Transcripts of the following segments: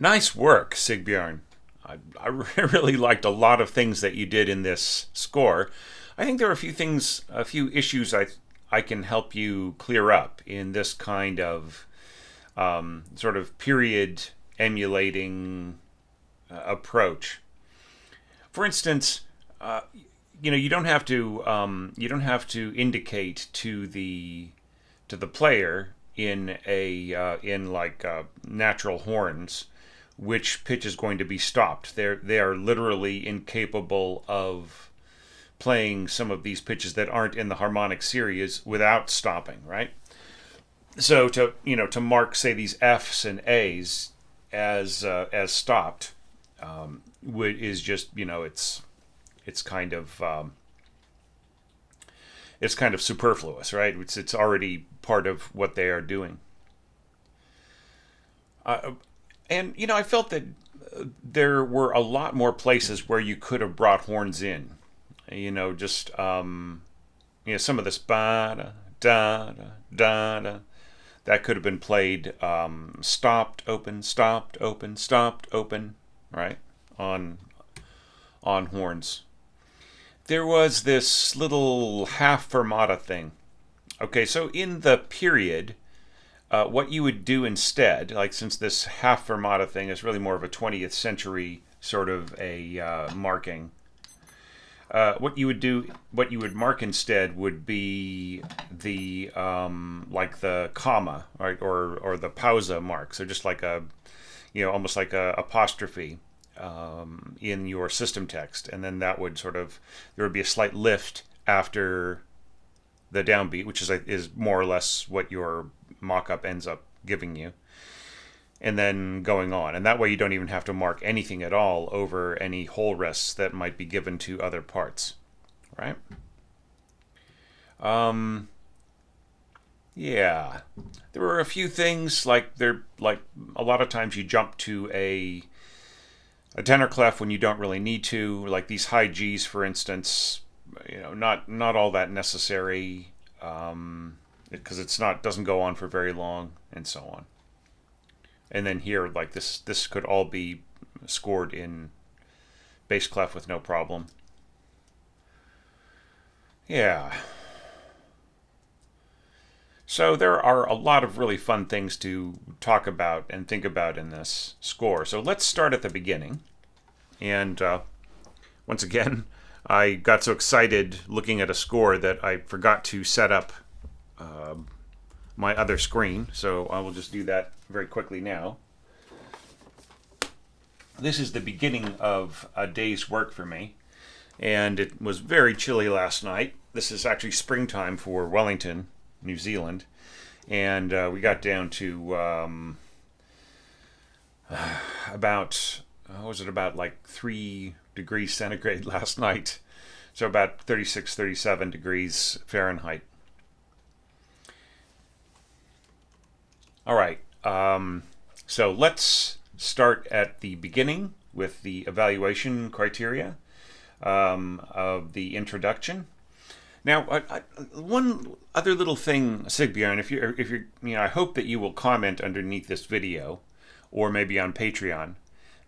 Nice work, Sigbjørn. I really liked a lot of things that you did in this score. I think there are a few issues I can help you clear up in this kind of sort of period emulating approach. For instance, you don't have to indicate to the player in natural horns which pitch is going to be stopped. They are literally incapable of playing some of these pitches that aren't in the harmonic series without stopping, right? So to mark, say, these F's and A's as stopped is just, it's kind of superfluous, right? It's already part of what they are doing. And I felt that there were a lot more places where you could have brought horns in. Just some of this ba da da da da that could have been played stopped, open, stopped, open, stopped, open, right? On horns. There was this little half fermata thing. Okay, so in the period, what you would do instead, like since this half fermata thing is really more of a 20th century sort of a marking, what you would mark instead would be the like the comma, right, or the pausa mark. So just like almost like a apostrophe in your system text, and then that would there would be a slight lift after the downbeat, which is more or less what your mock-up ends up giving you, and then going on. And that way you don't even have to mark anything at all over any whole rests that might be given to other parts, right? Yeah. There were a few things like a lot of times you jump to a tenor clef when you don't really need to, like these high G's, for instance. Not all that necessary, because doesn't go on for very long, and so on. And then here, like this could all be scored in bass clef with no problem. Yeah. So there are a lot of really fun things to talk about and think about in this score. So let's start at the beginning. And once again, I got so excited looking at a score that I forgot to set up my other screen. So I will just do that very quickly now. This is the beginning of a day's work for me. And it was very chilly last night. This is actually springtime for Wellington, New Zealand. And we got down to about like 3 degrees centigrade last night. So about 36, 37 degrees Fahrenheit. All right. So let's start at the beginning with the evaluation criteria of the introduction. Now, one other little thing, Sigbjørn, if you're, I hope that you will comment underneath this video, or maybe on Patreon,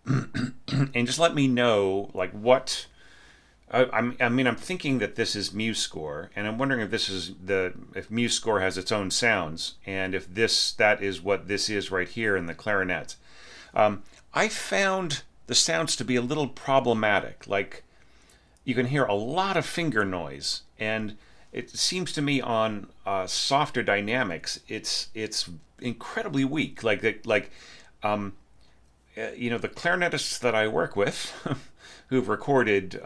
and just let me know, like, what. I'm thinking that this is MuseScore, and I'm wondering if if MuseScore has its own sounds, and if that is what this is right here in the clarinet. I found the sounds to be a little problematic. Like, you can hear a lot of finger noise, and it seems to me on softer dynamics, it's incredibly weak. The clarinetists that I work with, who've recorded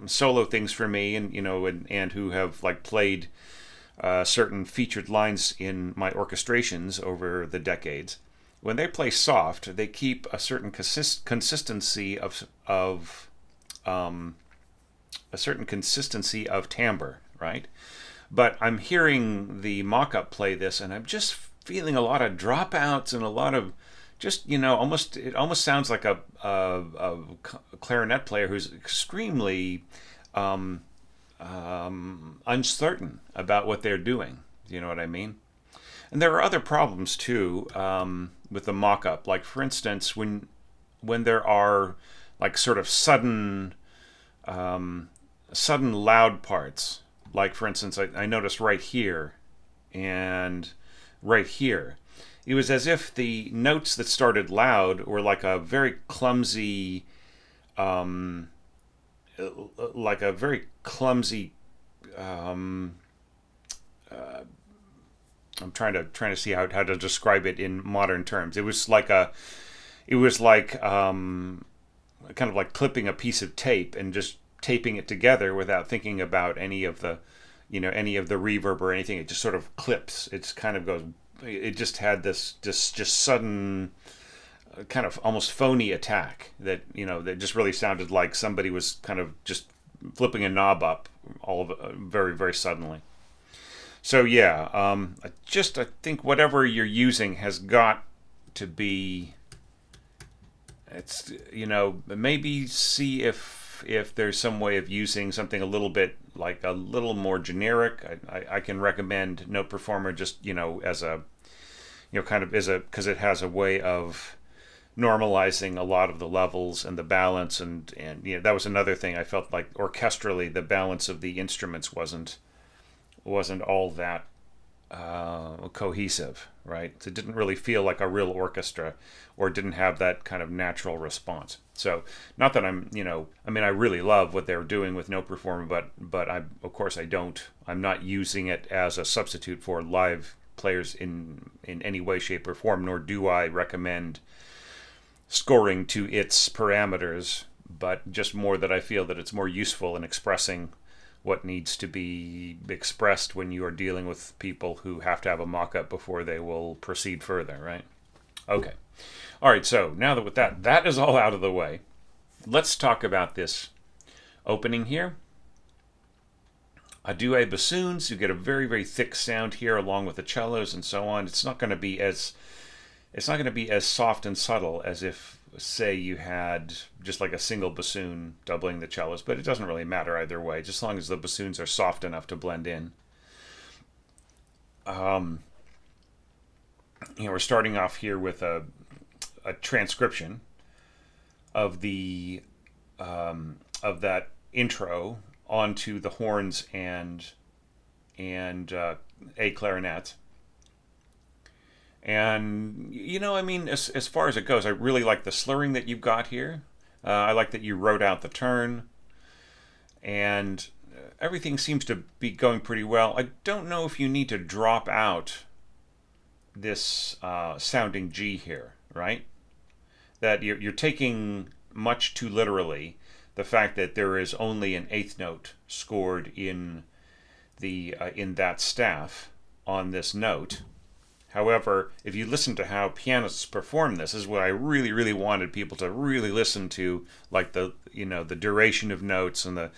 solo things for me, and who have played certain featured lines in my orchestrations over the decades, when they play soft, they keep a certain consistency of timbre, right? But I'm hearing the mock-up play this, and I'm just feeling a lot of dropouts and a lot of just, it almost sounds like a clarinet player who's extremely uncertain about what they're doing. Do you know what I mean? And there are other problems too. with the mock-up. Like for instance, when there are like sort of sudden loud parts. Like for instance, I noticed right here and right here. It was as if the notes that started loud were like a very clumsy, um, like a very clumsy. Um, I'm trying to see how to describe it in modern terms. It was like kind of like clipping a piece of tape and just taping it together without thinking about any of the any of the reverb or anything. It just sort of clips. It's kind of goes. It just had this just sudden kind of almost phony attack that that just really sounded like somebody was kind of just flipping a knob up all of very very suddenly. So yeah, I think whatever you're using has got to be. It's maybe see if there's some way of using something a little bit like a little more generic. I can recommend Note Performer just as a kind of because it has a way of normalizing a lot of the levels and the balance and that was another thing I felt like orchestrally the balance of the instruments wasn't all that cohesive, right? It didn't really feel like a real orchestra or didn't have that kind of natural response. So not that I really love what they're doing with Note Performer, but I'm not using it as a substitute for live players in any way, shape, or form, nor do I recommend scoring to its parameters, but just more that I feel that it's more useful in expressing what needs to be expressed when you are dealing with people who have to have a mock-up before they will proceed further, right? Okay. All right, so now that with that is all out of the way, let's talk about this opening here. Adue bassoons, you get a very, very thick sound here along with the cellos and so on. It's not going to be as soft and subtle as if, say, you had just like a single bassoon doubling the cellos, but it doesn't really matter either way, just as long as the bassoons are soft enough to blend in. We're starting off here with a transcription of the of that intro onto the horns and a clarinet. And as far as it goes, I really like the slurring that you've got here. I like that you wrote out the turn, and everything seems to be going pretty well. I don't know if you need to drop out this sounding G here, right? That you're taking much too literally the fact that there is only an eighth note scored in that staff on this note. However, if you listen to how pianists perform this is what I really, really wanted people to really listen to, like the duration of notes and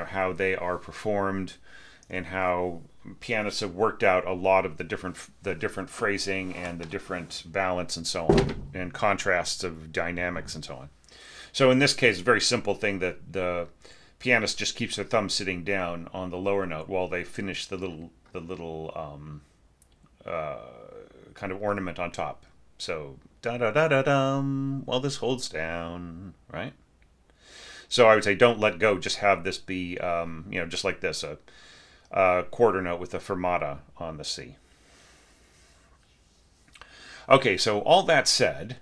how they are performed, and how pianists have worked out a lot of the different phrasing and the different balance and so on, and contrasts of dynamics and so on. So in this case, a very simple thing that the pianist just keeps their thumb sitting down on the lower note while they finish the little kind of ornament on top. So da da da da dum while this holds down, right? So I would say don't let go. Just have this be just like this, a quarter note with a fermata on the C. Okay, so all that said,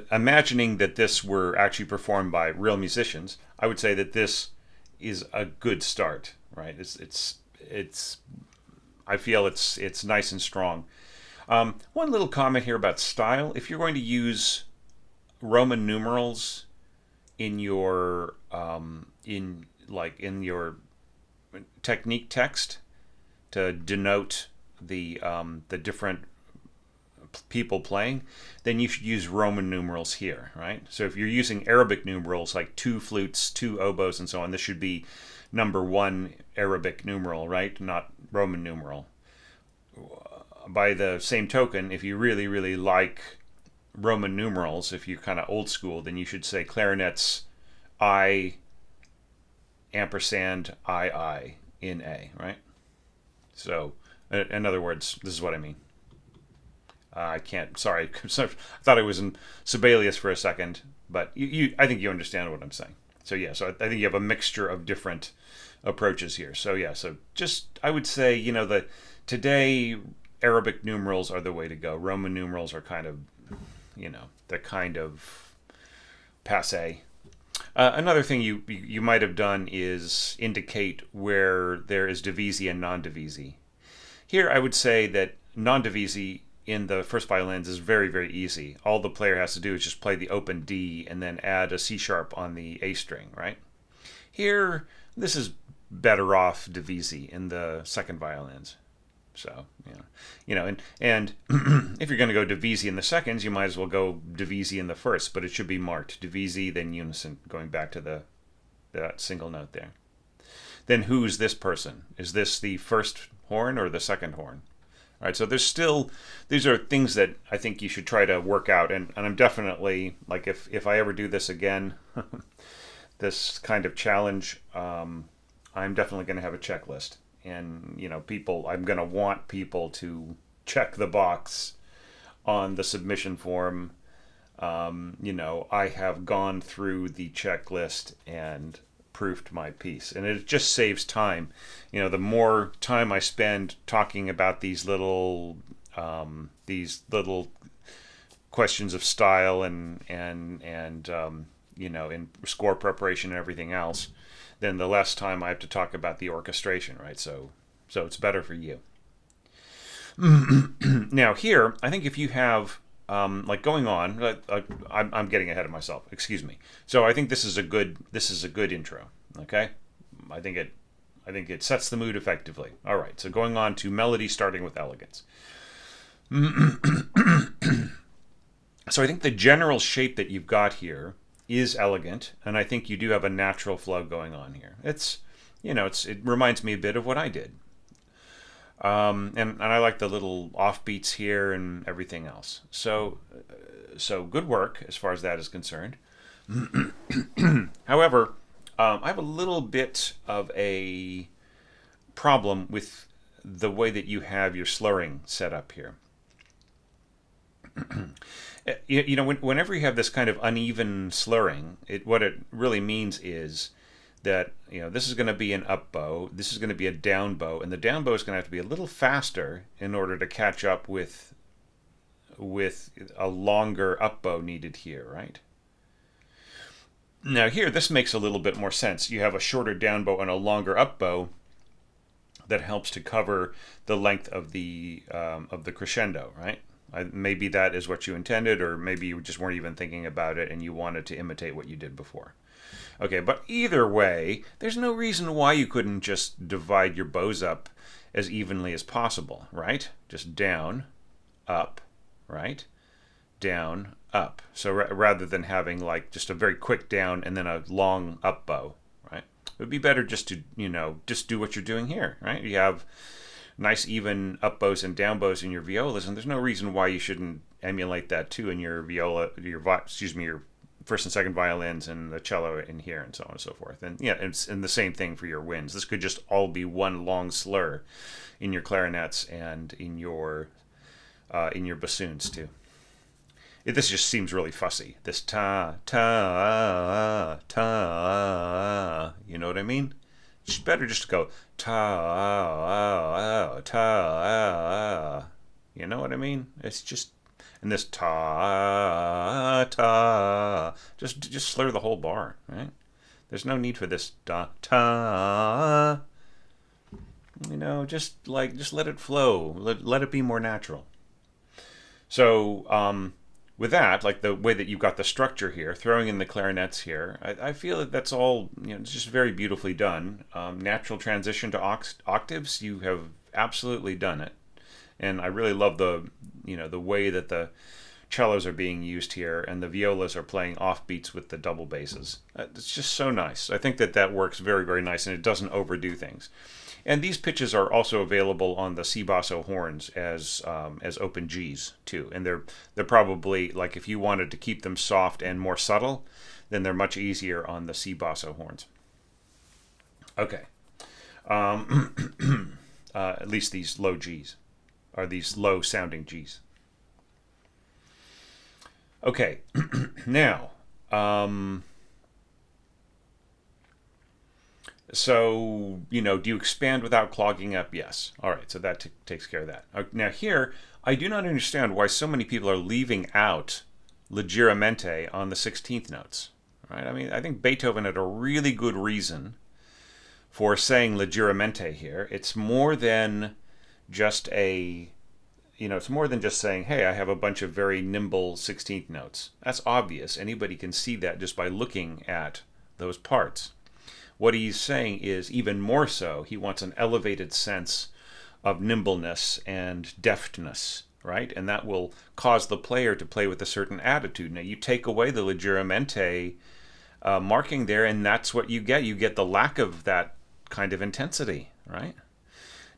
imagining that this were actually performed by real musicians, I would say that this is a good start, right? It's I feel it's nice and strong. One little comment here about style. If you're going to use Roman numerals in your in your technique text to denote the different people playing, then you should use Roman numerals here, right? So if you're using Arabic numerals like 2 flutes, 2 oboes, and so on, this should be number 1 Arabic numeral, right? Not Roman numeral. By the same token, if you really, really like Roman numerals, if you're kind of old school, then you should say clarinets I ampersand II in A, right? So, in other words, this is what I mean. I can't. Sorry, I thought I was in Sibelius for a second, but I think you understand what I'm saying. So yeah, so I think you have a mixture of different approaches here. So yeah, so just I would say the today Arabic numerals are the way to go. Roman numerals are kind of they're kind of passe. Another thing you might have done is indicate where there is divisi and non-divisi. Here, I would say that non-divisi in the first violins is very, very easy. All the player has to do is just play the open D and then add a C sharp on the A string, right? Here, this is better off divisi in the second violins. So, and if you're going to go divisi in the seconds, you might as well go divisi in the first, but it should be marked divisi, then unison, going back to that single note there. Then who's this person? Is this the first horn or the second horn? All right, so these are things that I think you should try to work out, and I'm definitely, like, if I ever do this again, this kind of challenge, I'm definitely going to have a checklist. And, I'm going to want people to check the box on the submission form. I have gone through the checklist and proofed my piece. And it just saves time. The more time I spend talking about these little questions of style and in score preparation and everything else, then the less time I have to talk about the orchestration, right? So it's better for you. Now here, I think if you have going on, I'm getting ahead of myself. Excuse me. So I think this is a good intro. Okay, I think it sets the mood effectively. All right. So going on to melody, starting with elegance. So I think the general shape that you've got here is elegant, and I think you do have a natural flow going on here. It reminds me a bit of what I did, and I like the little offbeats here and everything else. So good work as far as that is concerned. However, I have a little bit of a problem with the way that you have your slurring set up here. Whenever you have this kind of uneven slurring, what it really means is that this is going to be an up bow, this is going to be a down bow, and the down bow is going to have to be a little faster in order to catch up with a longer up bow needed here, right? Now here, this makes a little bit more sense. You have a shorter down bow and a longer up bow that helps to cover the length of the crescendo, right? Maybe that is what you intended, or maybe you just weren't even thinking about it and you wanted to imitate what you did before. Okay, but either way, there's no reason why you couldn't just divide your bows up as evenly as possible, right? Just down, up, right? Down, up. So rather than having like just a very quick down and then a long up bow, right? It would be better just to, just do what you're doing here, right? You have nice even up bows and down bows in your violas, and there's no reason why you shouldn't emulate that too in your your first and second violins and the cello in here and so on and so forth. And and the same thing for your winds. This could just all be one long slur in your clarinets and in your bassoons too. This just seems really fussy. This ta ta ta, you know what I mean? It's better just to go ta ta. You know what I mean? It's just, and this ta ta, just slur the whole bar, right? There's no need for this da ta. Just let it flow. Let it be more natural. So with that, like the way that you've got the structure here, throwing in the clarinets here, I feel that that's all, it's just very beautifully done. Natural transition to octaves, you have absolutely done it. And I really love the way that the cellos are being used here and the violas are playing offbeats with the double basses. It's just so nice. I think that works very, very nice, and it doesn't overdo things. And these pitches are also available on the C basso horns as open Gs too. And they're probably, like, if you wanted to keep them soft and more subtle, then they're much easier on the C basso horns. Okay. At least these low Gs, or these low sounding Gs. Okay, now, um, so, do you expand without clogging up? Yes. All right, so that takes care of that. Now, here, I do not understand why so many people are leaving out leggermente on the 16th notes. Right? I mean, I think Beethoven had a really good reason for saying leggermente here. It's more than just it's more than just saying, hey, I have a bunch of very nimble 16th notes. That's obvious. Anybody can see that just by looking at those parts. What he's saying is, even more so, he wants an elevated sense of nimbleness and deftness, right? And that will cause the player to play with a certain attitude. Now, you take away the leggermente marking there, and that's what you get. You get the lack of that kind of intensity, right?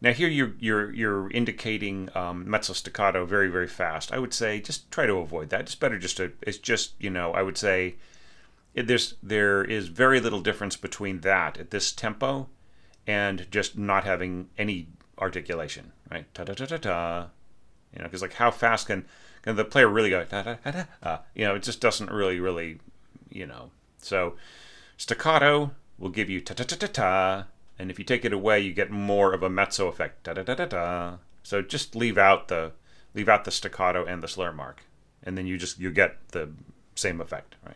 Now here you're indicating mezzo staccato very very fast. I would say just try to avoid that. It's better just to. It's just I would say there is very little difference between that at this tempo and just not having any articulation, right? Ta ta ta ta ta. Because like how fast can the player really go ta ta ta ta? It just doesn't really. So staccato will give you ta ta ta ta ta. And if you take it away, you get more of a mezzo effect. Da da da da da. So just leave out the staccato and the slur mark, and then you get the same effect, right?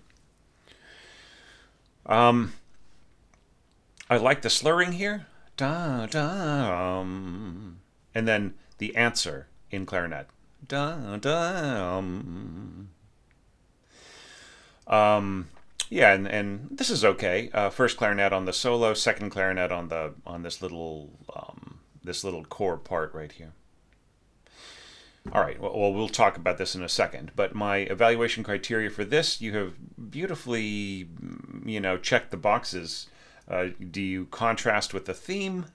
I like the slurring here. Da da. And then the answer in clarinet. Da da. Yeah, and this is okay. First clarinet on the solo, second clarinet on this little core part right here. All right. Well, we'll talk about this in a second. But my evaluation criteria for this, you have beautifully, checked the boxes. Do you contrast with the theme?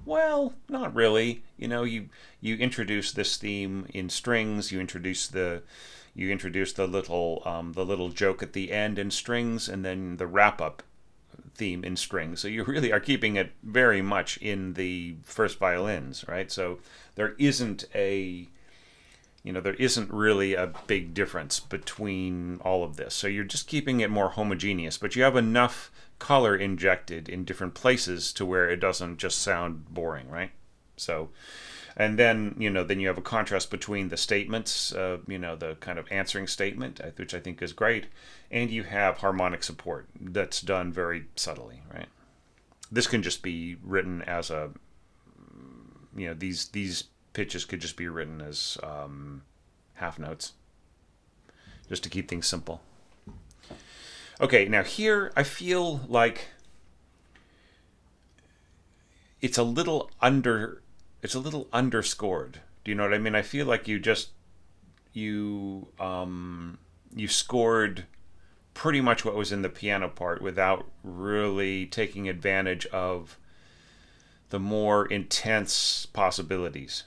Well, not really. You introduce this theme in strings. You introduce the little joke at the end in strings, and then the wrap up theme in strings. So you really are keeping it very much in the first violins, right? So there isn't really a big difference between all of this. So you're just keeping it more homogeneous, but you have enough color injected in different places to where it doesn't just sound boring, right? So, and then you have a contrast between the statements, the kind of answering statement, which I think is great, and you have harmonic support that's done very subtly, right? This can just be written as these pitches could just be written as half notes, just to keep things simple. Okay, now here I feel like it's a little underscored. Do you know what I mean? I feel like you scored pretty much what was in the piano part without really taking advantage of the more intense possibilities.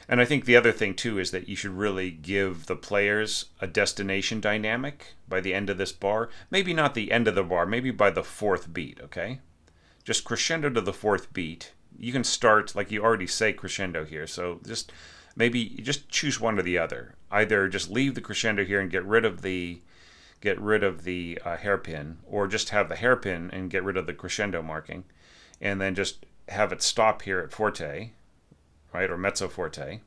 And I think the other thing too is that you should really give the players a destination dynamic by the end of this bar. Maybe not the end of the bar, maybe by the fourth beat, okay? Just crescendo to the fourth beat. You can start, like you already say, crescendo here. So just choose one or the other. Either just leave the crescendo here and get rid of the hairpin, or just have the hairpin and get rid of the crescendo marking, and then just have it stop here at forte, right, or mezzo forte,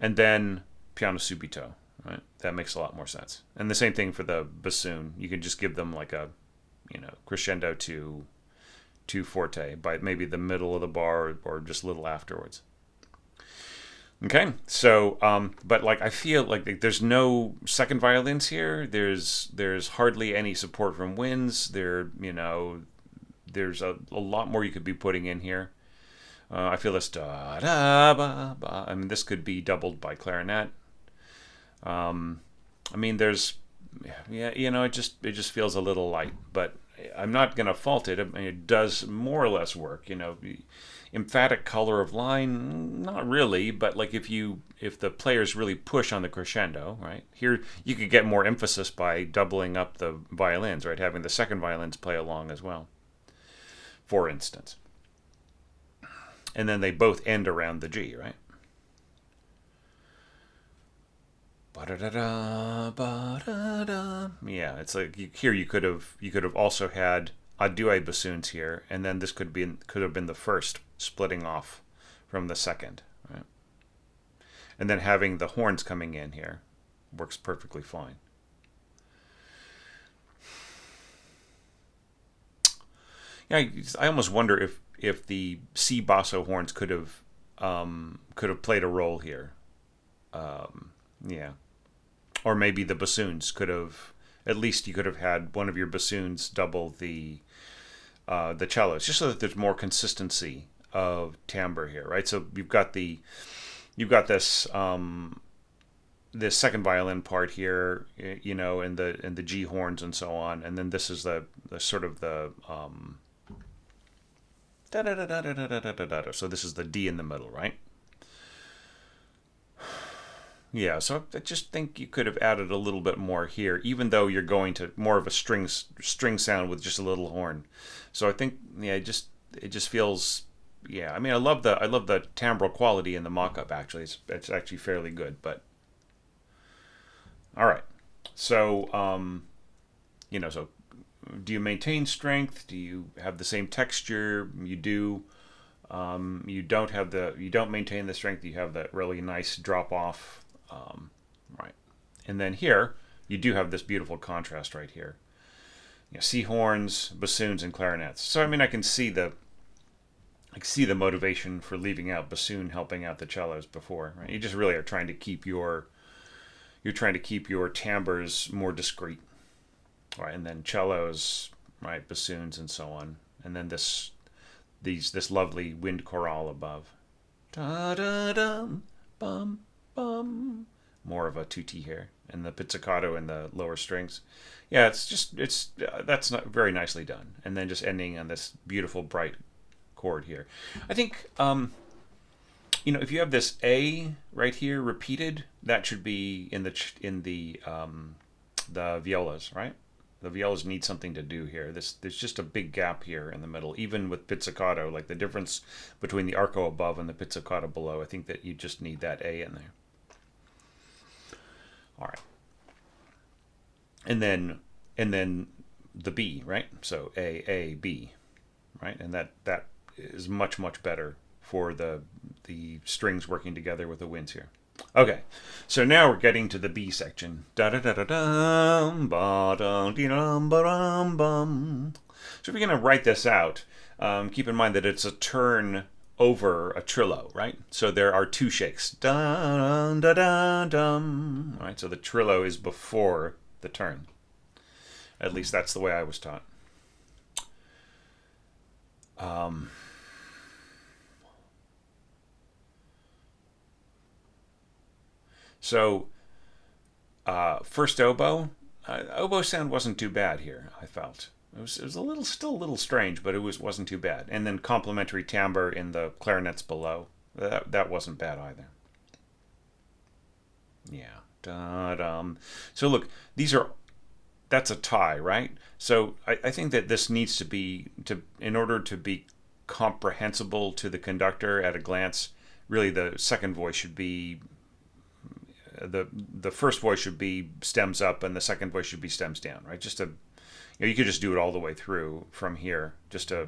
and then piano subito, right? That makes a lot more sense. And the same thing for the bassoon. You can just give them like a, crescendo to forte by maybe the middle of the bar or just a little afterwards. Okay, so but like I feel like there's no second violins here. There's hardly any support from winds. There's a lot more you could be putting in here. I feel this da da ba ba. I mean, this could be doubled by clarinet. There's, it just feels a little light, but I'm not gonna fault it. I mean, it does more or less work. Emphatic color of line, not really, but like if the players really push on the crescendo, right here, you could get more emphasis by doubling up the violins, right, having the second violins play along as well, for instance. And then they both end around the G, right? But ba-da-da-da, ba-da-da. Yeah, it's like here you could have also had a duet bassoons here, and then this could have been the first splitting off from the second, right? And then having the horns coming in here works perfectly fine. Yeah, I almost wonder if the C basso horns could have played a role here. Yeah, or maybe the bassoons could have. At least you could have had one of your bassoons double the cellos, just so that there's more consistency of timbre here, right? So you've got this second violin part here, and the G horns and so on, and then this is the sort of the da da da da da da da da da. So this is the D in the middle, right? Yeah, so I just think you could have added a little bit more here, even though you're going to more of a string sound with just a little horn. So I think, yeah, it just feels, yeah. I mean, I love the timbral quality in the mock-up. Actually, it's actually fairly good. But all right, so so do you maintain strength? Do you have the same texture? You do. You don't maintain the strength. You have that really nice drop off. Right, and then here you do have this beautiful contrast right here. C horns, bassoons, and clarinets. So I mean, I can see the motivation for leaving out bassoon helping out the cellos before. Right? You just really are trying to keep your timbres more discreet. Right, and then cellos, right, bassoons, and so on, and then this lovely wind chorale above. Da da dum bum bum. More of a tutti here, and the pizzicato in the lower strings. Yeah, that's not very nicely done, and then just ending on this beautiful bright chord here. I think if you have this A right here repeated, that should be in the violas, right? The violas need something to do here. There's just a big gap here in the middle, even with pizzicato, like the difference between the arco above and the pizzicato below. I think that you just need that A in there. All right, and then the B, right? So A B, right? And that is much better for the strings working together with the winds here. Okay, so now we're getting to the B section. Da da da da dum ba dum dee dum ba dum bum. So if you're going to write this out, keep in mind that it's a turn over a trillo, right? So there are two shakes. Da da da dum. Right. So the trillo is before the turn. At least that's the way I was taught. So first oboe, oboe sound wasn't too bad here. I felt it was still a little strange, but wasn't too bad. And then complementary timbre in the clarinets below. That wasn't bad either. Yeah. Da-dum. So look, that's a tie, right? So I think that this needs to be, in order to be comprehensible to the conductor at a glance, really the second voice should be, the first voice should be stems up and the second voice should be stems down, right? Just to, you could just do it all the way through from here, just to,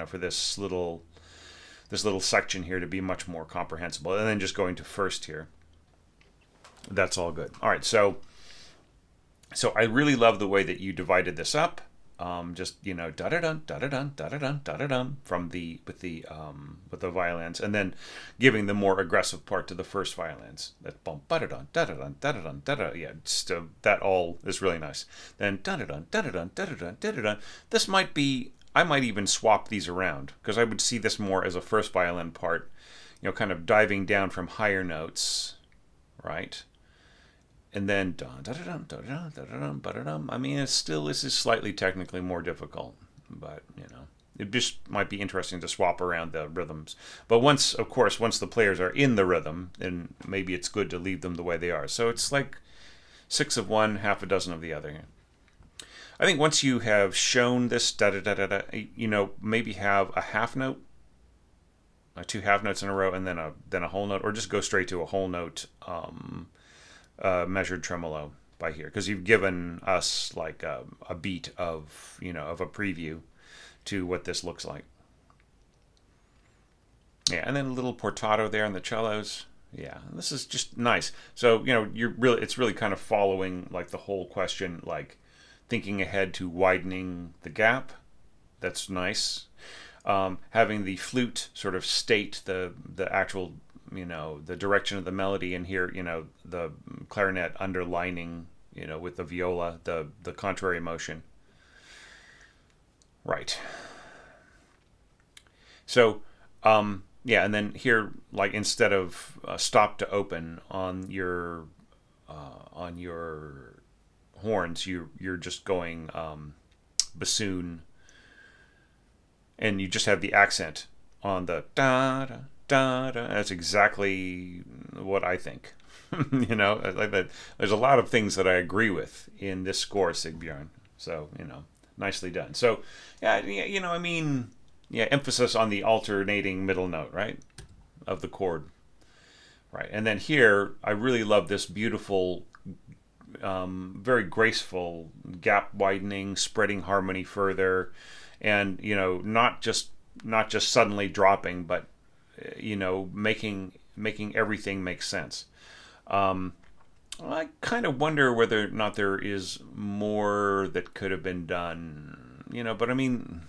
for this little section here to be much more comprehensible, and then just going to first here. That's all good. All right, so I really love the way that you divided this up. Just da da dun da da dun da da dun da da dun from with the violins, and then giving the more aggressive part to the first violins. That bum da da dun da da dun da da dun da da. Yeah, that all is really nice. Then da da dun da da dun da da dun da da dun. This might be. I might even swap these around, because I would see this more as a first violin part, kind of diving down from higher notes, right? And then dun da da dun da da da da dun ba da dum. I mean, this is slightly technically more difficult, but it just might be interesting to swap around the rhythms. But once the players are in the rhythm, then maybe it's good to leave them the way they are. So it's like 6 of one, half a dozen of the other. I think once you have shown this da da da da da, maybe have a half note, 2 half notes in a row, and then a whole note, or just go straight to a whole note. measured tremolo by here, because you've given us like a beat of, of a preview to what this looks like. Yeah, and then a little portato there on the cellos. Yeah, this is just nice. So, it's really kind of following like the whole question, like thinking ahead to widening the gap. That's nice. Having the flute sort of state the actual, the direction of the melody, and here, the clarinet underlining, with the viola, the contrary motion. Right. So, yeah, and then here, like instead of stop to open on your horns, you're just going bassoon, and you just have the accent on the da da da da. That's exactly what I think. Like that. There's a lot of things that I agree with in this score, Sigbjørn. So nicely done. So yeah, I mean, yeah, emphasis on the alternating middle note, right, of the chord, right, and then here I really love this beautiful, very graceful gap widening, spreading harmony further, and not just suddenly dropping, but making everything make sense. I kind of wonder whether or not there is more that could have been done, but I mean,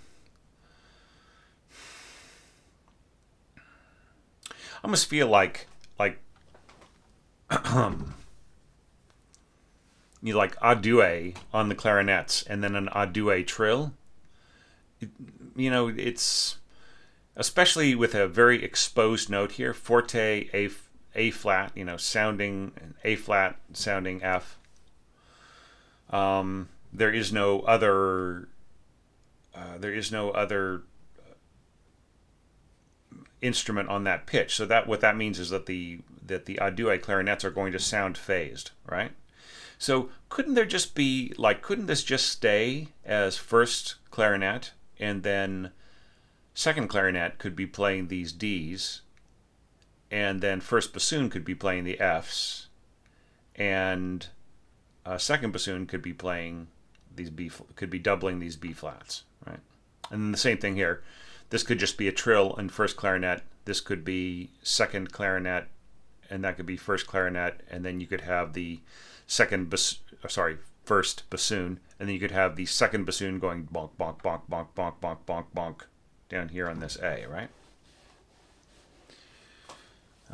I almost feel like you like a deux on the clarinets and then an a deux trill. It's especially with a very exposed note here, forte, A flat, sounding A flat, sounding F. There is no other. There is no other instrument on that pitch. So that what that means is that the a deux clarinets are going to sound phased, right? So couldn't this just stay as first clarinet, and then second clarinet could be playing these Ds, and then first bassoon could be playing the Fs, and second bassoon could be playing these could be doubling these B flats, right? And then the same thing here. This could just be a trill in first clarinet. This could be second clarinet, and that could be first clarinet, and then you could have the first bassoon, and then you could have the second bassoon going bonk, bonk, bonk, bonk, bonk, bonk, bonk, bonk down here on this A, right?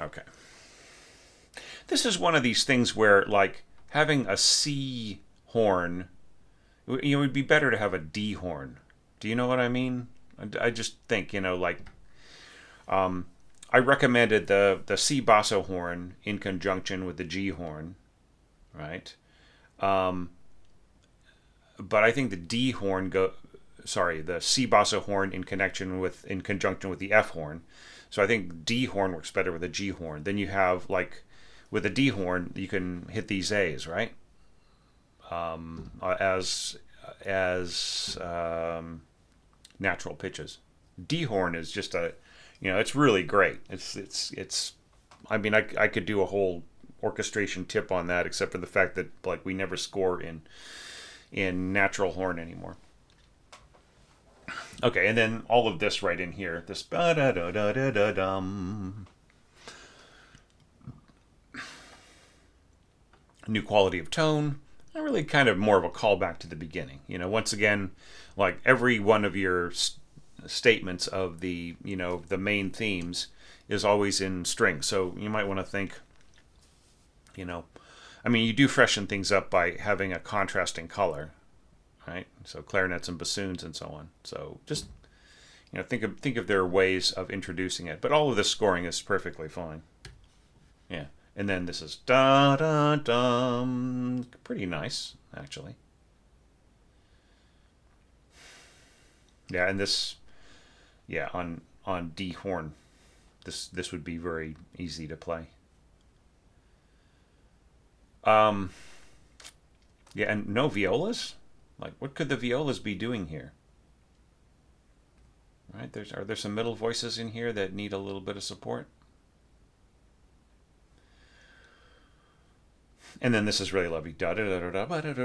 Okay. This is one of these things where, like, having a C horn, it would be better to have a D horn. Do you know what I mean? I just think, I recommended the C basso horn in conjunction with the G horn, right? But I think the the C basso horn in conjunction with the F horn. So I think D horn works better with a G horn. Then you have, like, with a D horn, you can hit these A's, right? As natural pitches. D horn is just it's really great. It's. I mean, I could do a whole orchestration tip on that, except for the fact that, like, we never score in natural horn anymore. Okay, and then all of this right in here, this ba da da da da da dum. New quality of tone. Really kind of more of a callback to the beginning. Once again, like every one of your statements of the main themes is always in string. So you might want to think, I mean, you do freshen things up by having a contrasting color, right? So clarinets and bassoons and so on. So just think if there are ways of introducing it. But all of this scoring is perfectly fine. Yeah. And then this is da da dum. Pretty nice, actually. Yeah, and this, yeah, on D horn, this would be very easy to play. Um, yeah, and no violas. Like, what could the violas be doing here? Right? Are there some middle voices in here that need a little bit of support? And then this is really lovely. Da da da da da da da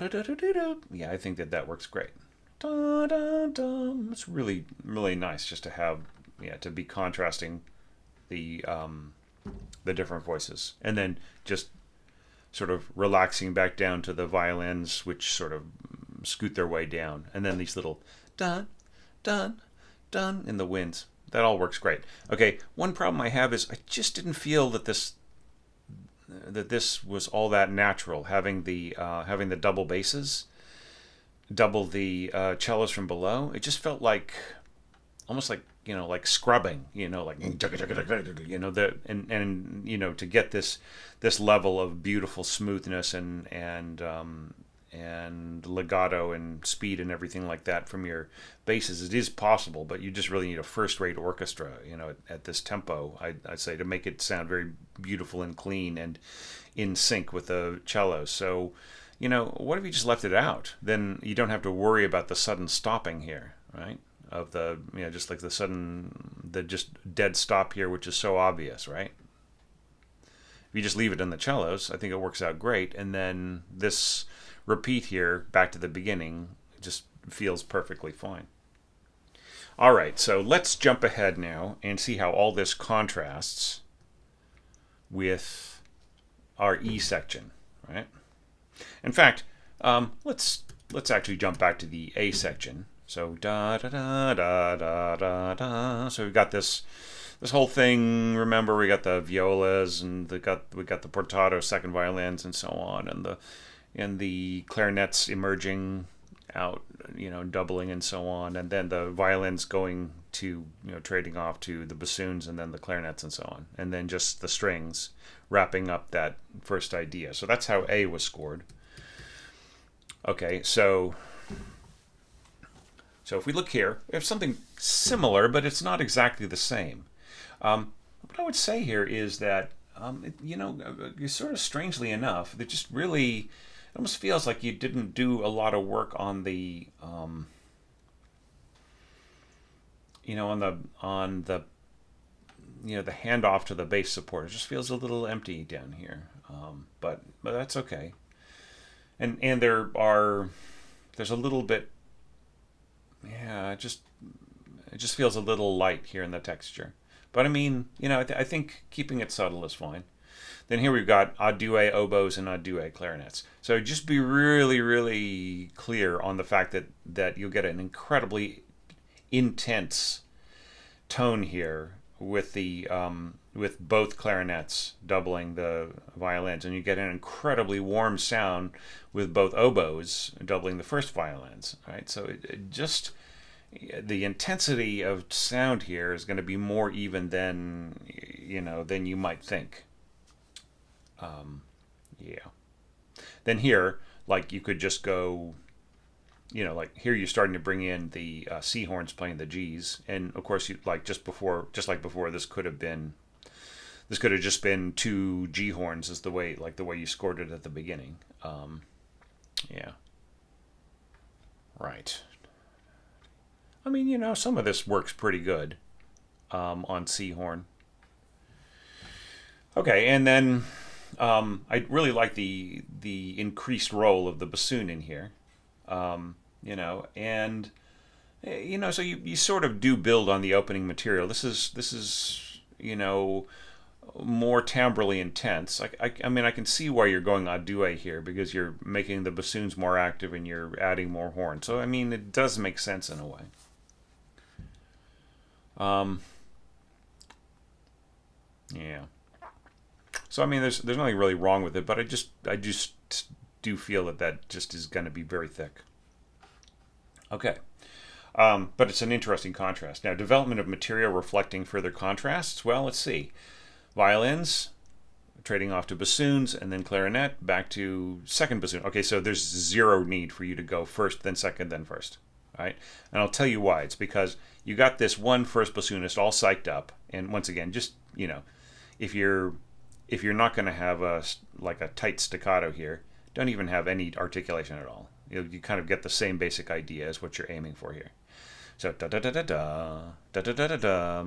da da da. Yeah, I think that works great. Da da da. It's really really nice just to have, yeah, to be contrasting the different voices, and then just sort of relaxing back down to the violins, which sort of scoot their way down, and then these little dun dun dun in the winds. That all works great. Okay, one problem I have is I just didn't feel that this was all that natural, having the double basses, double the cellos from below. It just felt like almost like, like scrubbing, like to get this level of beautiful smoothness and legato and speed and everything like that from your basses. It is possible, but you just really need a first-rate orchestra, at this tempo, I'd say, to make it sound very beautiful and clean and in sync with the cello. So, what if you just left it out? Then you don't have to worry about the sudden stopping here, right? Of the, just like the just dead stop here, which is so obvious, right? If you just leave it in the cellos, I think it works out great. And then this repeat here, back to the beginning, just feels perfectly fine. All right, so let's jump ahead now and see how all this contrasts with our E section, right? In fact, let's actually jump back to the A section. So da da da da da da da. So we've got this whole thing. Remember, we got the violas and we got the portato second violins and so on, and the clarinets emerging out, doubling and so on, and then the violins going to, trading off to the bassoons and then the clarinets and so on, and then just the strings wrapping up that first idea. So that's how A was scored. Okay, so if we look here, we have something similar, but it's not exactly the same. What I would say here is that, sort of strangely enough, it just really, it almost feels like you didn't do a lot of work on the, on the handoff to the bass support. It just feels a little empty down here, but that's okay. And there's a little bit. Yeah, it just feels a little light here in the texture. But I mean, I think keeping it subtle is fine. Then here we've got a duet oboes and a duet clarinets. So just be really, really clear on the fact that you'll get an incredibly intense tone here with the with both clarinets doubling the violins, and you get an incredibly warm sound with both oboes doubling the first violins. Right, so it just the intensity of sound here is going to be more even than you might think. Yeah. Then here, like you could just go, like here you're starting to bring in the C horns playing the G's, and of course you just like before, this could have just been two G horns, is the way you scored it at the beginning. Yeah. Right. I mean, some of this works pretty good on C horn. Okay, and then I really like the increased role of the bassoon in here, and so you sort of do build on the opening material. This is more timbrally intense. I mean, I can see why you're going a duet here, because you're making the bassoons more active and you're adding more horn. So I mean, it does make sense in a way. Yeah. So I mean, there's nothing really wrong with it, but I just do feel that just is going to be very thick. Okay. But it's an interesting contrast. Now, development of material reflecting further contrasts. Well, let's see. Violins, trading off to bassoons, and then clarinet, back to second bassoon. Okay, so there's zero need for you to go first, then second, then first. All right? And I'll tell you why. It's because you got this one first bassoonist all psyched up, and once again, just, if you're not going to have a tight staccato here, don't even have any articulation at all. You kind of get the same basic idea as what you're aiming for here. So da da da da da da da da da da.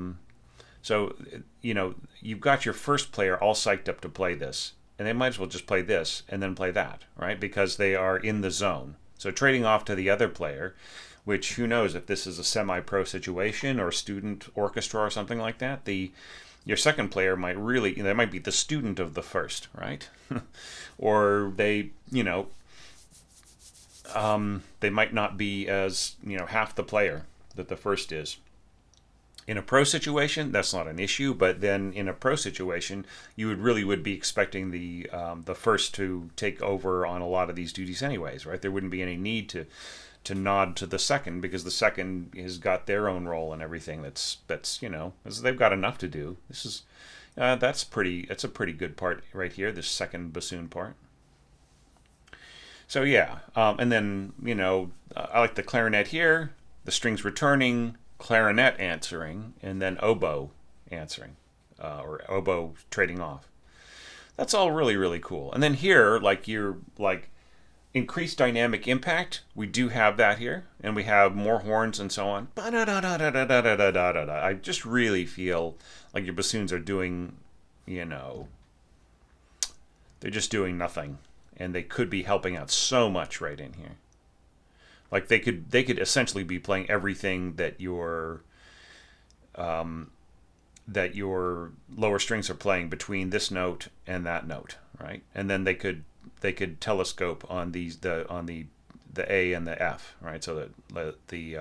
So you've got your first player all psyched up to play this, and they might as well just play this and then play that, right? Because they are in the zone. So trading off to the other player, which who knows if this is a semi-pro situation or student orchestra or something like that, your second player might really, they might be the student of the first, right? Or they, they might not be as, half the player that the first is. In a pro situation, that's not an issue, but then in a pro situation, you would be expecting the first to take over on a lot of these duties anyways, right? There wouldn't be any need to nod to the second because the second has got their own role and everything. That's they've got enough to do. This is that's a pretty good part right here. This second bassoon part. So yeah, and then I like the clarinet here, the strings returning, clarinet answering, and then oboe answering, or oboe trading off. That's all really, really cool. And then here, increased dynamic impact, we do have that here, and we have more horns and so on. I just really feel like your bassoons are doing, they're just doing nothing, and they could be helping out so much right in here. Like they could essentially be playing everything that your lower strings are playing between this note and that note, right? And then they could telescope on the A and the F, right? So that they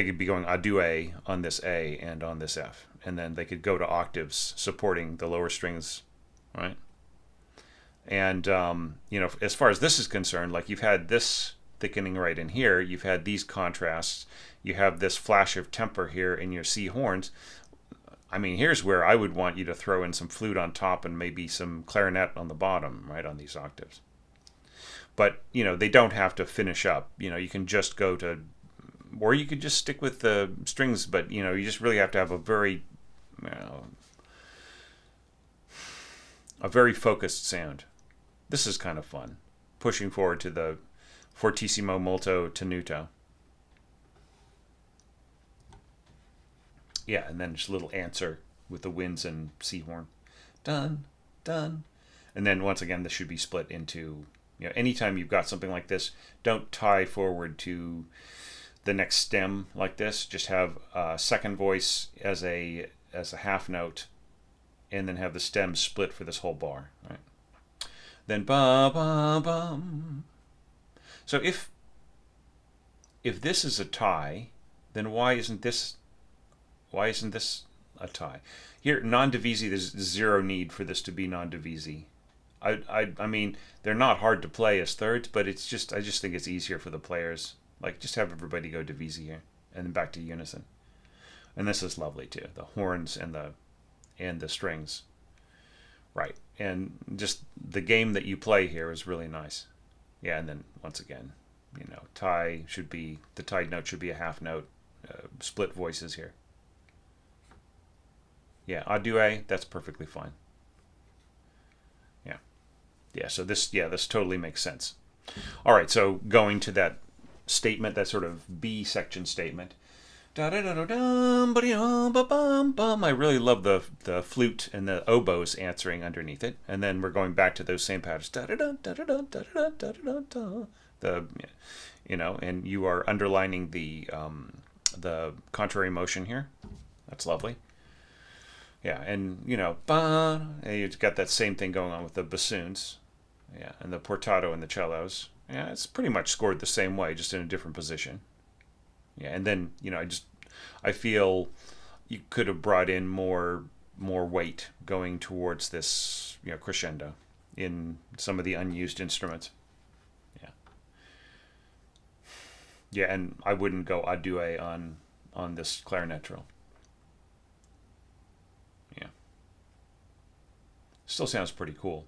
could be going a duet on this A and on this F, and then they could go to octaves supporting the lower strings, right? And as far as this is concerned, like you've had this thickening right in here, you've had these contrasts, you have this flash of temper here in your C horns. I mean, here's where I would want you to throw in some flute on top and maybe some clarinet on the bottom, right, on these octaves. But, they don't have to finish up. You can just go to, or you could just stick with the strings, but, you just really have to have a very focused sound. This is kind of fun, pushing forward to the fortissimo molto tenuto. Yeah, and then just a little answer with the winds and C horn. Done, done. And then once again, this should be split into, anytime you've got something like this, don't tie forward to the next stem like this. Just have a second voice as a half note, and then have the stem split for this whole bar, right? Then ba ba bum. So if this is a tie, then why isn't this a tie? Here, non-divisi, there's zero need for this to be non-divisi. I mean, they're not hard to play as thirds, but I just think it's easier for the players. Like, just have everybody go divisi here, and then back to unison. And this is lovely too. The horns and the strings, right? And just the game that you play here is really nice. Yeah, and then once again, the tied note should be a half note, split voices here. Yeah, a duet, that's perfectly fine. Yeah, so this totally makes sense. All right, so going to that statement, that sort of B section statement. I really love the flute and the oboes answering underneath it, and then we're going back to those same patterns. And you are underlining the contrary motion here. That's lovely. Yeah, and you've got that same thing going on with the bassoons, yeah, and the portato and the cellos. Yeah, it's pretty much scored the same way, just in a different position. Yeah, and then I feel you could have brought in more weight going towards this crescendo in some of the unused instruments. Yeah. Yeah, and I wouldn't go a duet on this clarinet trill. Yeah. Still sounds pretty cool.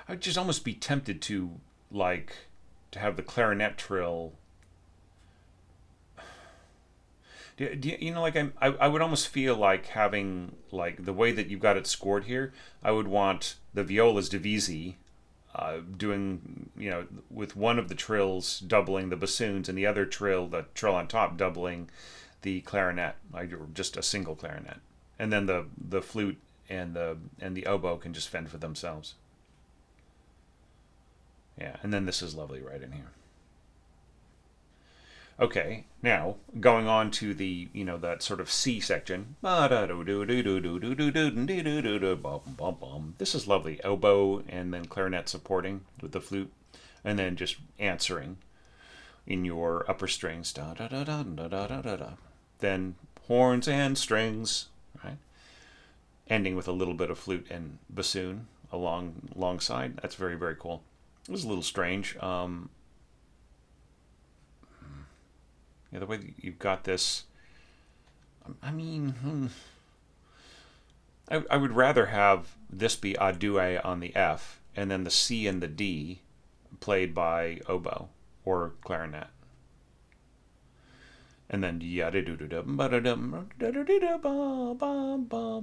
I'd just almost be tempted to have the clarinet trill. I would almost feel like having the way that you've got it scored here. I would want the violas divisi, doing with one of the trills doubling the bassoons and the other trill, the trill on top, doubling the clarinet, just a single clarinet, and then the flute and the oboe can just fend for themselves. Yeah, and then this is lovely right in here. Okay, now going on to the that sort of C section. This is lovely. Oboe and then clarinet supporting with the flute, and then just answering in your upper strings. Da da da da da da da da. Then horns and strings, right? Ending with a little bit of flute and bassoon alongside. That's very, very cool. It was a little strange. Yeah, the way that you've got this. I mean, I would rather have this be a duet on the F and then the C and the D played by oboe or clarinet. And then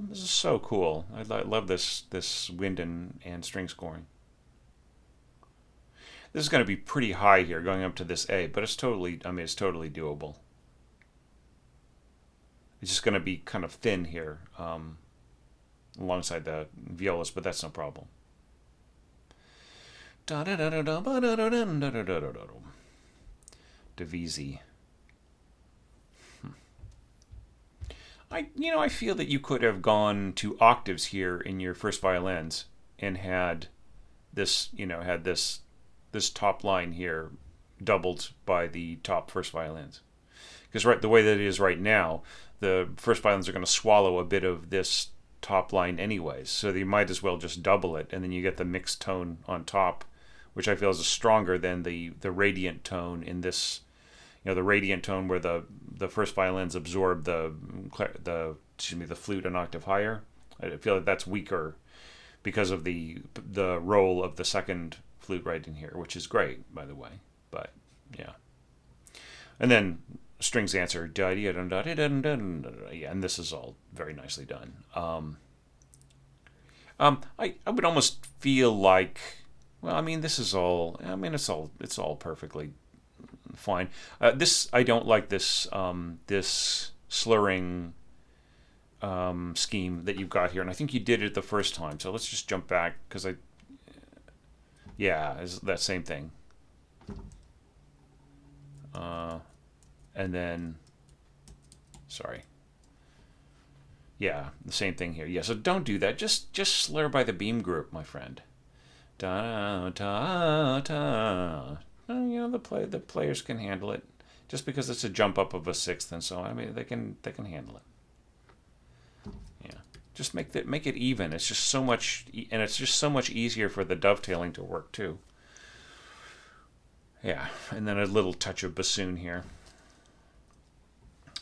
this is so cool. I love this wind and string scoring. This is going to be pretty high here, going up to this A, but it's totally doable. It's just going to be kind of thin here alongside the violas, but that's no problem. Divisi. I feel that you could have gone to octaves here in your first violins and had this top line here doubled by the top first violins. Because the way that it is right now, the first violins are going to swallow a bit of this top line anyways. So you might as well just double it, and then you get the mixed tone on top, which I feel is stronger than the radiant tone in this. The radiant tone where the first violins absorb the flute an octave higher. I feel like that's weaker because of the role of the second flute right in here, which is great, by the way. But yeah, and then strings answer, yeah, and this is all very nicely done. I would almost feel like, well, I mean, this is all. I mean, it's all perfectly fine. This I don't like this this slurring scheme that you've got here, and I think you did it the first time. So let's just jump back because it's that same thing. And then, sorry. Yeah, the same thing here. Yeah, so don't do that. Just slur by the beam group, my friend. Da da da. The players can handle it. Just because it's a jump up of a sixth and so on, I mean they can handle it. Yeah, just make it even. It's just so much, and it's just so much easier for the dovetailing to work too. Yeah, and then a little touch of bassoon here.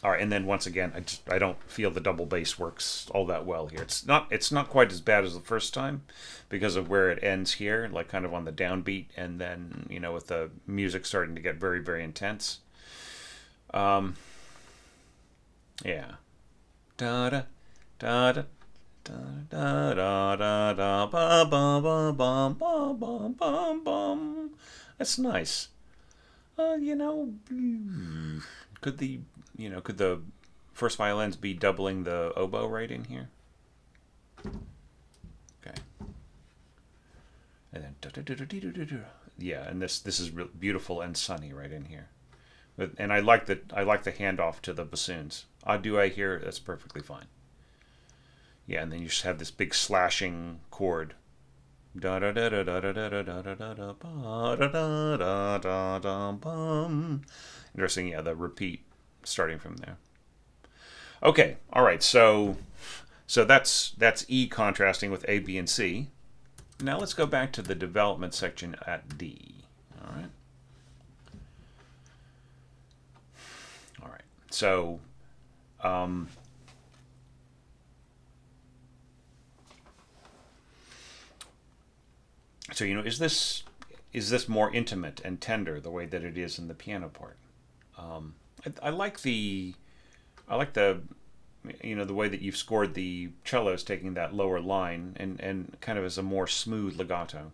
All right, and then once again, I don't feel the double bass works all that well here. It's not quite as bad as the first time because of where it ends here, like kind of on the downbeat, and then with the music starting to get very, very intense. Yeah. Da da da da da da da da ba ba ba bum bum bum bum bum. That's nice. Could the first violins be doubling the oboe right in here? Okay. And then yeah, and this is beautiful and sunny right in here. And I like the handoff to the bassoons. A duet here, that's perfectly fine. Yeah, and then you just have this big slashing chord. Da da da da da da da da da da da da da da da da bum. Interesting, yeah, the repeat starting from there. Okay, all right, so that's E contrasting with A, B, and C. Now let's go back to the development section at D. All right. All right. So is this more intimate and tender the way that it is in the piano part? I like the the way that you've scored the cellos taking that lower line and kind of as a more smooth legato.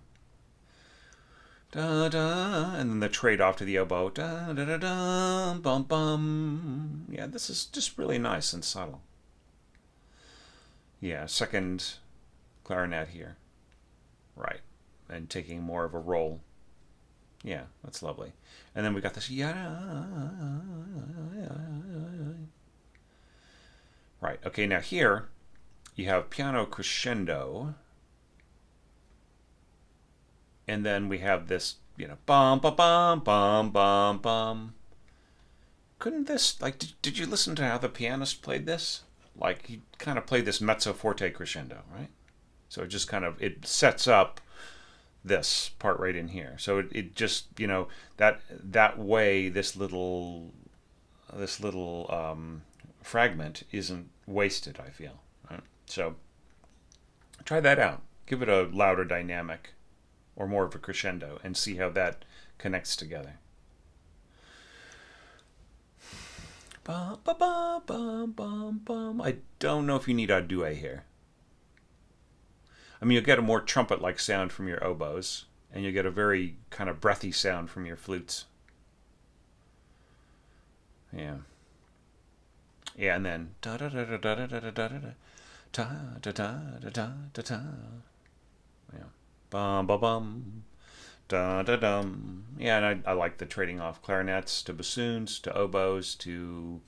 Da da, and then the trade off to the oboe. Da da da da, bum bum. Yeah, this is just really nice and subtle. Yeah, second clarinet here. Right. And taking more of a role. Yeah, that's lovely. And then we got this right. Okay, now here you have piano crescendo, and then we have this, bum bum bum bum bum bum. Couldn't this like did you listen to how the pianist played this? Like he kind of played this mezzo forte crescendo, right? So it just kind of it sets up this part right in here. So it just that way this little fragment isn't wasted. I feel right. So try that out. Give it a louder dynamic or more of a crescendo and see how that connects together. Bum, bum, bum, bum, bum, bum. I don't know if you need a duet here. I mean, you'll get a more trumpet-like sound from your oboes, and you'll get a very kind of breathy sound from your flutes. Yeah. Yeah, and then da da da da da da da da da da da da da da da. Yeah. Bum bum bum. Da da dum. Yeah, and I like the trading off clarinets to bassoons to oboes to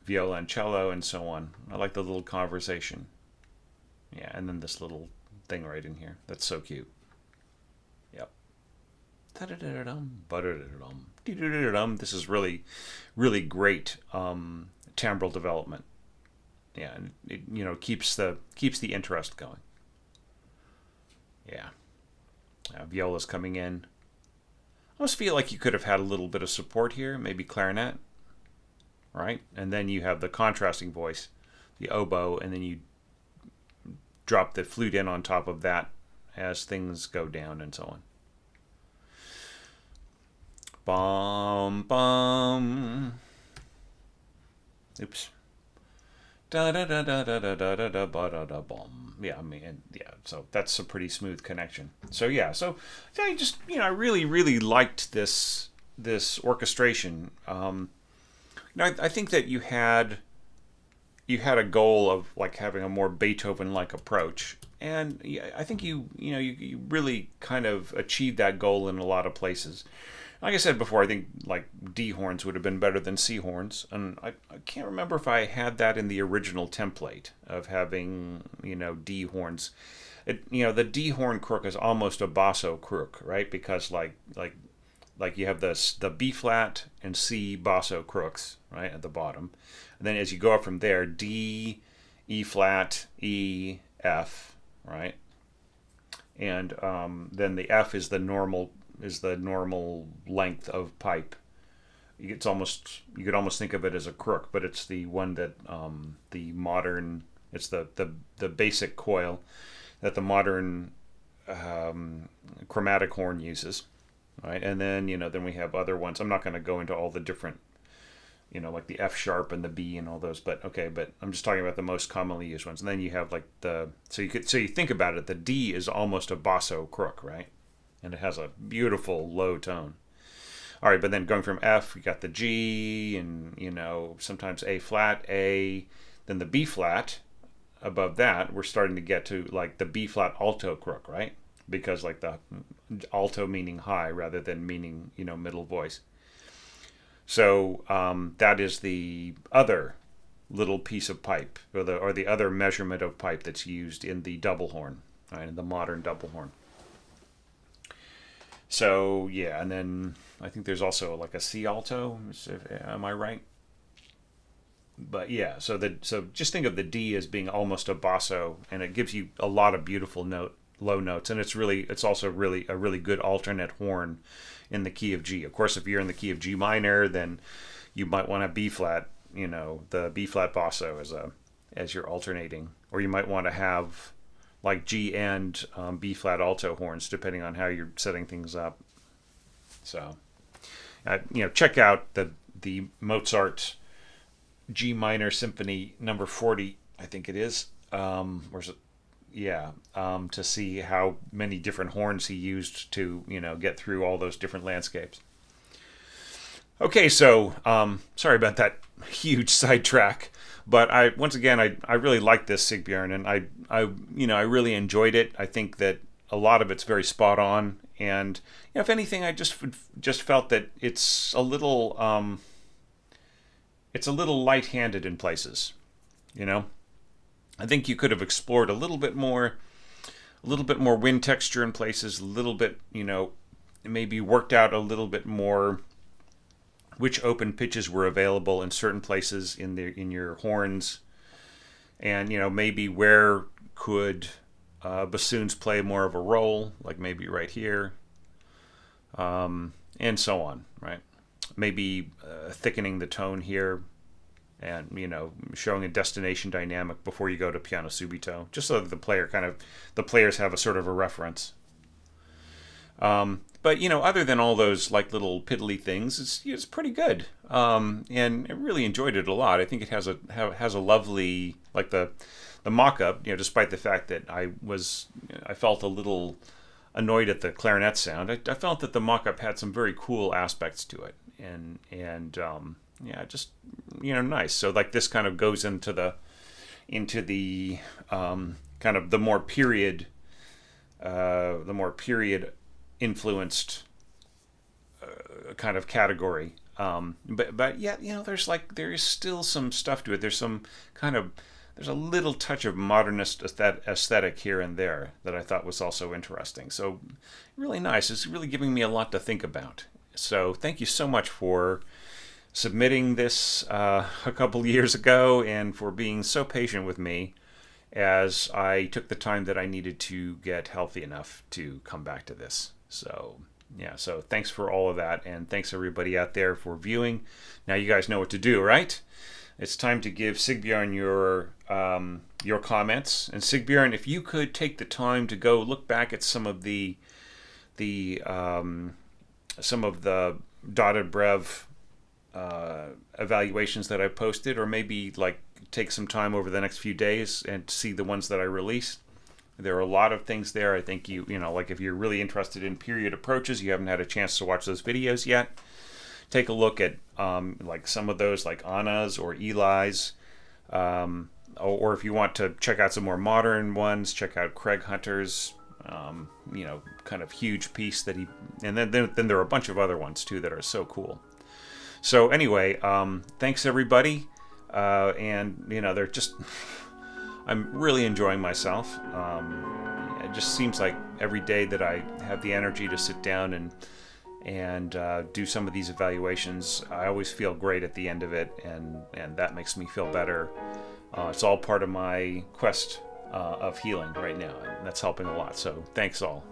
viola and cello and so on. I like the little conversation. Yeah, and then this little thing right in here. That's so cute. Yep. This is really, really great timbral development. Yeah, and it keeps the interest going. Yeah. Viola's coming in. I almost feel like you could have had a little bit of support here, maybe clarinet, right? And then you have the contrasting voice, the oboe, and then you drop the flute in on top of that as things go down and so on. Bum bum. Oops. Da da da da da da da da da da da bum. Yeah, I mean, yeah. So that's a pretty smooth connection. So yeah, so I just I really really liked this orchestration. I think that you had a goal of like having a more Beethoven-like approach, and I think you really kind of achieved that goal in a lot of places. Like I said before, I think like D horns would have been better than C horns, and I can't remember if I had that in the original template of having D horns. The D horn crook is almost a basso crook, right? Because like you have the B flat and C basso crooks right at the bottom, and then as you go up from there, D, E flat, E, F, right, and then the F is the normal length of pipe. You could almost think of it as a crook, but it's the one that the modern it's the basic coil that the modern chromatic horn uses, right? And then then we have other ones. I'm not going to go into all the different like the F sharp and the B and all those, but I'm just talking about the most commonly used ones. And then you have like so you think about it, the D is almost a basso crook, right? And it has a beautiful low tone. All right, but then going from F, we got the G, and sometimes A flat, A, then the B flat. Above that, we're starting to get to like the B flat alto crook, right? Because like the alto meaning high rather than meaning middle voice. So that is the other little piece of pipe, or the other measurement of pipe that's used in the double horn, right? In the modern double horn. So yeah, and then I think there's also like a C alto. Am I right? But yeah, so just think of the D as being almost a basso, and it gives you a lot of beautiful low notes, and it's also really a really good alternate horn in the key of G. Of course, if you're in the key of G minor, then you might want a B flat, the B flat basso as your alternating, or you might want to have like G and B flat alto horns, depending on how you're setting things up. So, check out the Mozart G minor Symphony number 40, I think it is. Or is it? Yeah, to see how many different horns he used to get through all those different landscapes. Okay, so sorry about that huge sidetrack, but I really like this Sigbjørn, and I really enjoyed it. I think that a lot of it's very spot on, and if anything, I just felt that it's a little light-handed in places. You know, I think you could have explored a little bit more wind texture in places, a little bit, maybe worked out a little bit more which open pitches were available in certain places in your horns, and maybe where could bassoons play more of a role, like maybe right here, and so on, right? Maybe thickening the tone here, and showing a destination dynamic before you go to piano subito, just so that the players have a sort of a reference. But other than all those like little piddly things, it's pretty good. And I really enjoyed it a lot. I think it has a lovely, like the mock-up. Despite the fact that I felt a little annoyed at the clarinet sound, I felt that the mock-up had some very cool aspects to it, and yeah, just nice. So like this kind of goes into the kind of the more period influenced kind of category. But yeah, there is still some stuff to it. There's a little touch of modernist aesthetic here and there that I thought was also interesting. So really nice. It's really giving me a lot to think about. So thank you so much for submitting this a couple years ago, and for being so patient with me as I took the time that I needed to get healthy enough to come back to this. So yeah, so thanks for all of that, and thanks everybody out there for viewing. Now you guys know what to do, right? It's time to give Sigbjørn your comments. And Sigbjørn, if you could take the time to go look back at some of the dotted brev evaluations that I posted, or maybe like take some time over the next few days and see the ones that I released. There are a lot of things there. I think like if you're really interested in period approaches, you haven't had a chance to watch those videos yet, take a look at like some of those, like Anna's or Eli's, or if you want to check out some more modern ones, check out Craig Hunter's kind of huge piece that and then there are a bunch of other ones too that are so cool. So anyway, thanks everybody, and they're just I'm really enjoying myself. It just seems like every day that I have the energy to sit down and do some of these evaluations, I always feel great at the end of it, and that makes me feel better. It's all part of my quest of healing right now, and that's helping a lot. So thanks all.